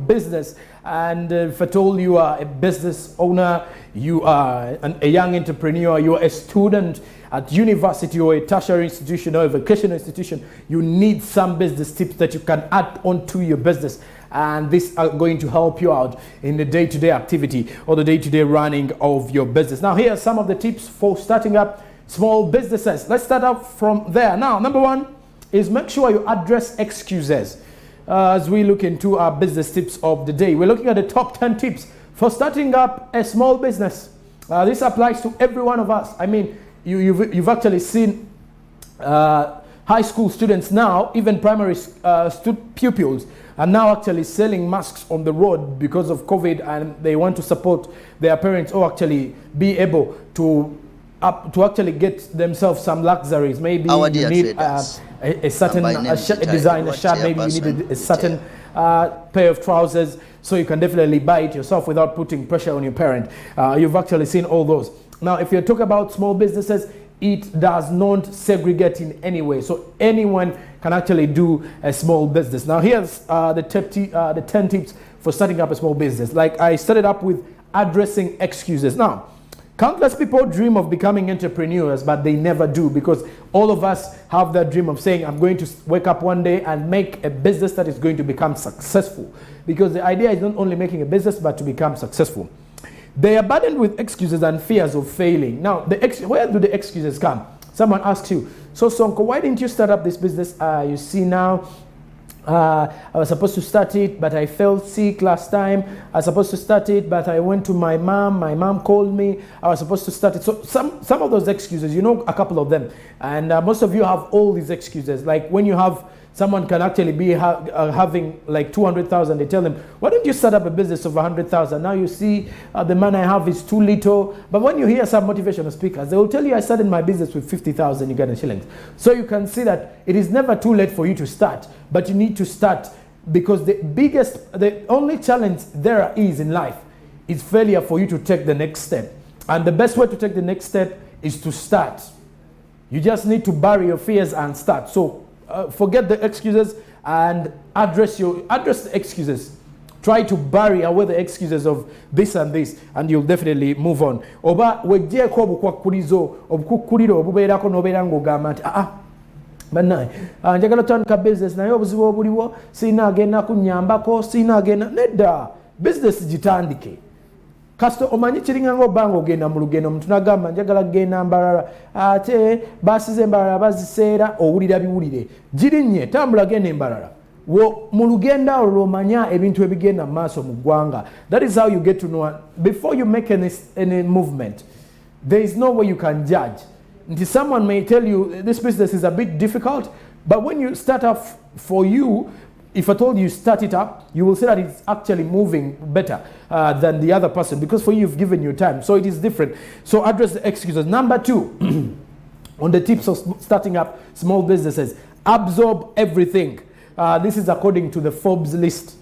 business. And if at all you are a business owner, you are a young entrepreneur, you are a student at university or a tertiary institution or a vocational institution, you need some business tips that you can add onto your business. And these are going to help you out in the day-to-day activity or the day-to-day running of your business. Now, here are some of the tips for starting up small businesses. Let's start up from there. Now, number one is make sure you address excuses. As we look into our business tips of the day, we're looking at the top 10 tips for starting up a small business. This applies to every one of us. I mean, you've actually seen high school students now, even primary pupils, are now actually selling masks on the road because of COVID, and they want to support their parents or actually be able to actually get themselves some luxuries. Maybe you need a certain design, a shirt, maybe you need a certain pair of trousers, so you can definitely buy it yourself without putting pressure on your parent. You've actually seen all those. Now, if you talk about small businesses, it does not segregate in any way. So anyone can actually do a small business. Now, here's the 10 tips for starting up a small business. Like I started up with addressing excuses. Now, countless people dream of becoming entrepreneurs, but they never do, because all of us have that dream of saying, I'm going to wake up one day and make a business that is going to become successful. Because the idea is not only making a business, but to become successful. They are burdened with excuses and fears of failing. Now, where do the excuses come? Someone asks you, so Sonko, why didn't you start up this business? You see now, I was supposed to start it, but I fell sick last time. I was supposed to start it, but I went to my mom. My mom called me. I was supposed to start it. So some of those excuses, you know, a couple of them. And most of you have all these excuses. Like when you have, someone can actually be having like 200,000. They tell them, why don't you start up a business of 100,000? Now you see the money I have is too little. But when you hear some motivational speakers, they will tell you, I started my business with 50,000 Uganda shillings. So you can see that it is never too late for you to start, but you need to start, because the only challenge there is in life is failure for you to take the next step. And the best way to take the next step is to start. You just need to bury your fears and start. So forget the excuses and address the excuses. Try to bury away the excuses of this and this, and you'll definitely move on. Oba wejeko obukwakulizo obukukuliro obubeerako nobeera ng'ogamba nti bannaye njagala tandika business naye obuzibu obuliwo sirina agenda kunnyambako, sirina agenda nedda. Business gitandike. Kasito omanyi kiringa ng'obanga ogenda mu lugendo, omuntu n'agamba njagala kugenda Mbarara, ate baasize Mbarara baziseera, owulira biwulire. Girinnye, tambula genda Mbarara. Mu lugendo olwo lw'omanya ebintu ebigenda mu maaso mu ggwanga. That is how you get to know. Before you make any movement, there is no way you can judge. Someone may tell you this business is a bit difficult, but when you start off, for you, if at all you start it up, you will see that it's actually moving better than the other person, because for you, you've given your time. So it is different. So address the excuses. Number 2, on the tips of starting up small businesses, absorb everything. This is according to the Forbes list.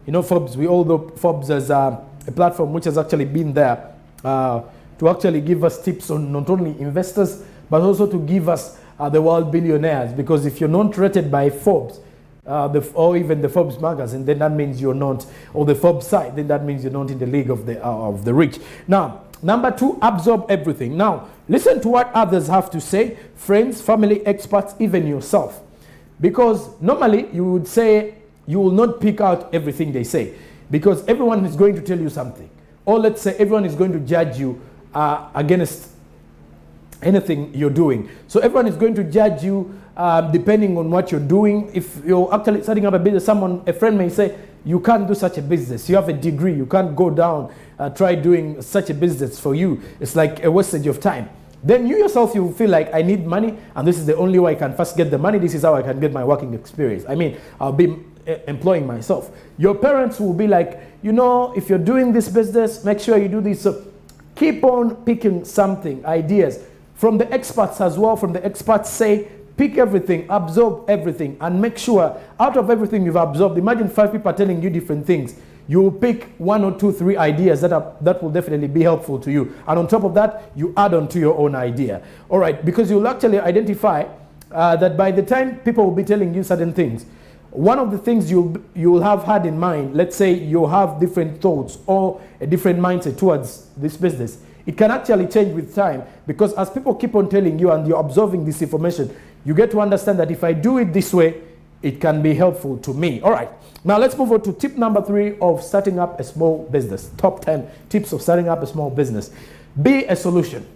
You know Forbes, we all know Forbes as a platform which has actually been there to actually give us tips on not only investors, but also to give us the world billionaires. Because if you're not rated by Forbes, or even the Forbes magazine, then that means you're not, or the Forbes site, then that means you're not in the league of the rich. Now, number 2, absorb everything. Now, listen to what others have to say, friends, family, experts, even yourself. Because normally you would say you will not pick out everything they say, because everyone is going to tell you something. Or let's say everyone is going to judge you against anything you're doing. So everyone is going to judge you depending on what you're doing. If you're actually starting up a business, a friend may say, you can't do such a business. You have a degree. You can't go down, try doing such a business for you. It's like a wastage of time. Then you yourself, you feel like, I need money, and this is the only way I can first get the money. This is how I can get my working experience. I mean, I'll be employing myself. Your parents will be like, you know, if you're doing this business, make sure you do this. So keep on picking something, ideas. From the experts as well, from the experts say, pick everything, absorb everything, and make sure out of everything you've absorbed, imagine 5 people are telling you different things. You will pick 1 or 2, 3 ideas that will definitely be helpful to you. And on top of that, you add on to your own idea. All right, because you'll actually identify that by the time people will be telling you certain things, one of the things you'll have had in mind, let's say you have different thoughts or a different mindset towards this business, it can actually change with time, because as people keep on telling you and you're absorbing this information, you get to understand that if I do it this way, it can be helpful to me. All right, now let's move on to tip number 3 of starting up a small business. Top 10 tips of starting up a small business. Be a solution.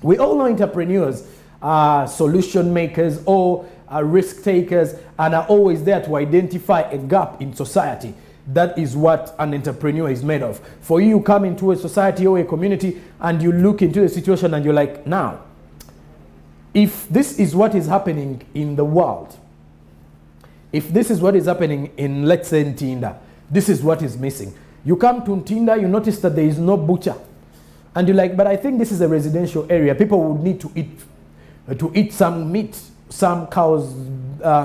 We all know entrepreneurs are solution makers or are risk takers and are always there to identify a gap in society. That is what an entrepreneur is made of. For you come into a society or a community and you look into the situation and you're like, now, if this is what is happening in the world, if this is what is happening in, let's say, Ntinda, this is what is missing. You come to Ntinda, you notice that there is no butcher. And you're like, but I think this is a residential area. People would need to eat some meat, some cow's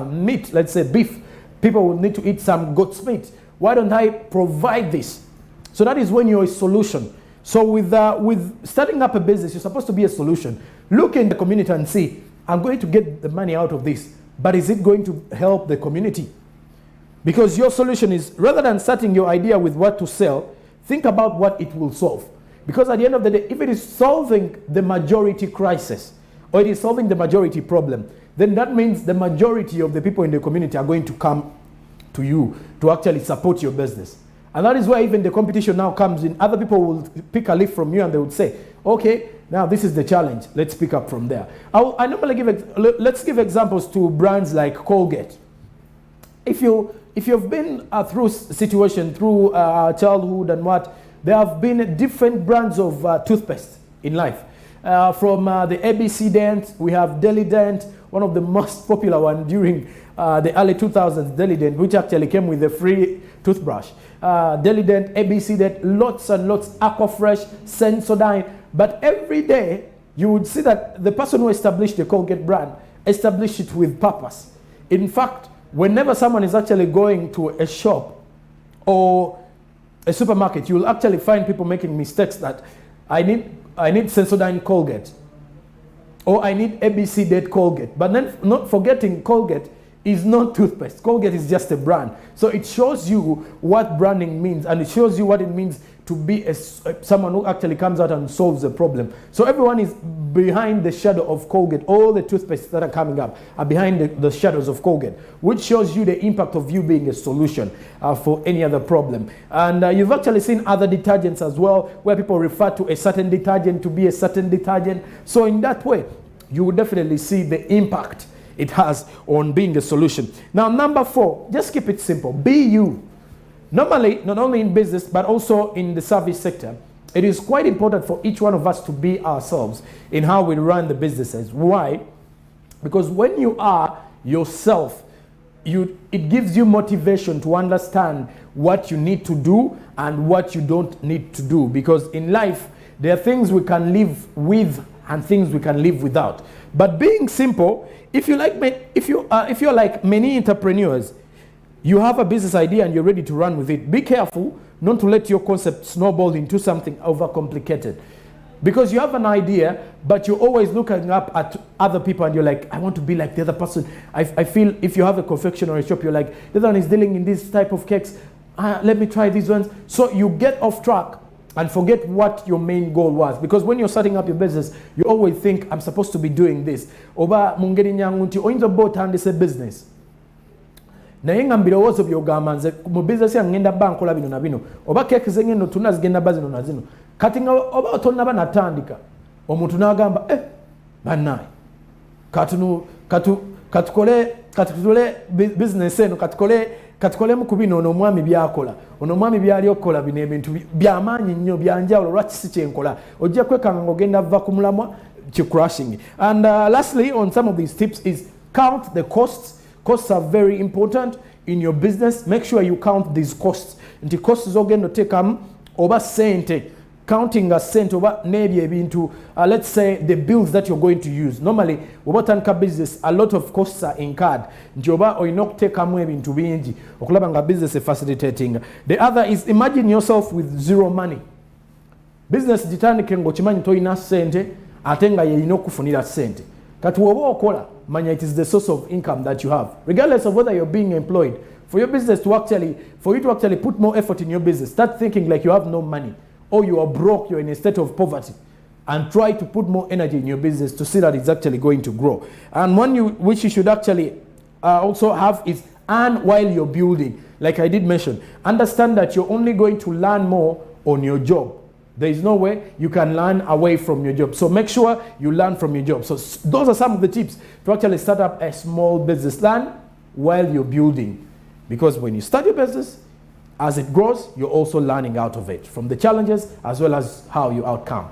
meat, let's say beef. People would need to eat some goat's meat. Why don't I provide this? So that is when you're a solution. So with starting up a business, you're supposed to be a solution. Look in the community and see, I'm going to get the money out of this, but is it going to help the community? Because your solution is, rather than starting your idea with what to sell, think about what it will solve. Because at the end of the day, if it is solving the majority crisis, or it is solving the majority problem, then that means the majority of the people in the community are going to come to you to actually support your business. And that is where even the competition now comes in. Other people will pick a leaf from you and they would say, okay, now this is the challenge. Let's pick up from there. I normally let's give examples to brands like Colgate. If you've been through situation, through childhood and what, there have been different brands of toothpaste in life. From the ABC Dent, we have Deli Dent, one of the most popular one during the early 2000s, Deli Dent, which actually came with a free toothbrush. Deli Dent, ABC Dent, lots and lots, Aquafresh, Sensodyne. But every day, you would see that the person who established the Colgate brand established it with purpose. In fact, whenever someone is actually going to a shop or a supermarket, you will actually find people making mistakes that I need Sensodyne Colgate, or I need ABC Dent Colgate. But then not forgetting Colgate is not toothpaste. Colgate is just a brand. So it shows you what branding means, and it shows you what it means to be someone who actually comes out and solves a problem. So everyone is behind the shadow of Colgate. All the toothpastes that are coming up are behind the shadows of Colgate, which shows you the impact of you being a solution for any other problem. And you've actually seen other detergents as well, where people refer to a certain detergent to be a certain detergent. So in that way, you will definitely see the impact it has on being a solution. Now, number 4, just keep it simple. Be you. Normally, not only in business, but also in the service sector, it is quite important for each one of us to be ourselves in how we run the businesses. Why? Because when you are yourself, it gives you motivation to understand what you need to do and what you don't need to do. Because in life, there are things we can live with and things we can live without. But being simple, if you're like many entrepreneurs, you have a business idea and you're ready to run with it, be careful not to let your concept snowball into something overcomplicated. Because you have an idea, but you're always looking up at other people and you're like, I want to be like the other person. I feel if you have a confectionery shop, you're like, the other one is dealing in this type of cakes. Let me try these ones. So you get off track and forget what your main goal was. Because when you're starting up your business, you always think, I'm supposed to be doing this. Oba mungeri nyangunti oyinza bota and a business. Naye nga mbirowoozo by'ogamba nze mu bizinesi yange ngenda bba nkola bino na bino, oba keeki ze ngendo tuna zigenda bba zino na zino. Kati nga oba tonnaba natandika, omuntu n'agamba bannaye katukole bizinesi eno katukolemu ku bino ono omwami byakola, ono omwami byali okukola bino ebintu by'amaanyi nnyo byanjawulo, lwaki si kyenkola, ojja kwekanga ng'ogenda va ku mulamwa crashing. And lastly, on some of these tips is count the costs. Costs are very important in your business. Make sure you count these costs. Nti costs zogenda tekamu oba sente, counting a cent oba nebi ebintu, let's say the bills that you're going to use. Normally, oba otandika business, a lot of costs are incurred. Nti oba oyina okutekamu ebintu bingi okulaba nga business facilitating. The other is, imagine yourself with zero money. Business gitandike ng'okimanyi toyina sente ate nga yeyina okufunira sente. Manya, it is the source of income that you have, regardless of whether you're being employed. For your business to for you to actually put more effort in your business, start thinking like you have no money, or you are broke, you're in a state of poverty, and try to put more energy in your business to see that it's actually going to grow. And which you should actually also have is earn while you're building. Like I did mention, understand that you're only going to learn more on your job. There is no way you can learn away from your job. So make sure you learn from your job. So those are some of the tips to actually start up a small business. Learn while you're building. Because when you start your business, as it grows, you're also learning out of it, from the challenges as well as how you outcome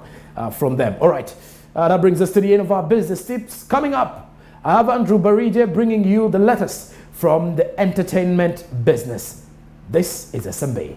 from them. All right, that brings us to the end of our business tips. Coming up, I have Andrew Barije bringing you the latest from the entertainment business. This is SMB.